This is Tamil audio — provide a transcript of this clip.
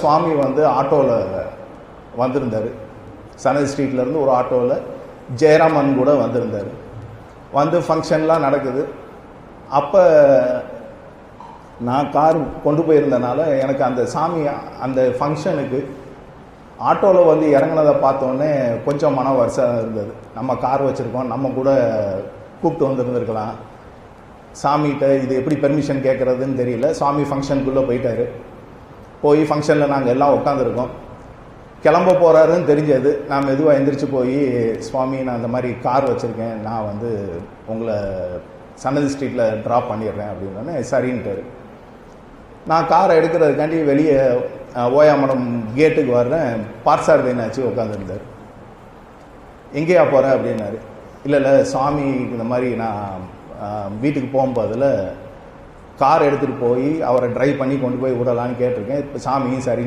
சுவாமி வந்து ஆட்டோவில் வந்திருந்தார். சனதி ஸ்ட்ரீட்லேருந்து ஒரு ஆட்டோவில் ஜெயராமன் கூட வந்திருந்தார். வந்து ஃபங்க்ஷன்லாம் நடக்குது. அப்போ நான் கார் கொண்டு போயிருந்தனால எனக்கு அந்த சாமி அந்த ஃபங்க்ஷனுக்கு ஆட்டோவில் வந்து இறங்கினதை பார்த்தோன்னே கொஞ்சம் மன வருஷம் இருந்தது. நம்ம கார் வச்சுருக்கோம், நம்ம கூட கூப்பிட்டு வந்துருந்துருக்கலாம். சாமிகிட்ட இது எப்படி பெர்மிஷன் கேட்குறதுன்னு தெரியல. சாமி ஃபங்க்ஷனுக்குள்ளே போயிட்டார். போய் ஃபங்க்ஷனில் நாங்கள் எல்லாம் உட்காந்துருக்கோம். கிளம்ப போகிறாருன்னு தெரிஞ்சது. நான் மெதுவாக எந்திரிச்சு போய், சுவாமி நான் அந்த மாதிரி கார் வச்சுருக்கேன், நான் வந்து உங்களை சன்னதி ஸ்ட்ரீட்டில் ட்ராப் பண்ணிடுறேன் அப்படின்னோடனே சரின்ட்டார். நான் காரை எடுக்கிறதுக்காண்டி வெளியே ஓயாமடம் கேட்டுக்கு வர்றேன். பார்சார் வேணாச்சு உட்காந்துருந்தார். எங்கேயா போகிறேன் அப்படின்னாரு. இல்லை சுவாமி இந்த மாதிரி நான் வீட்டுக்கு போகும்போதில் கார் எடுத்துகிட்டு போய் அவரை ட்ரைவ் பண்ணி கொண்டு போய் விடலான்னு கேட்டிருக்கேன். இப்போ சாமியும் சரி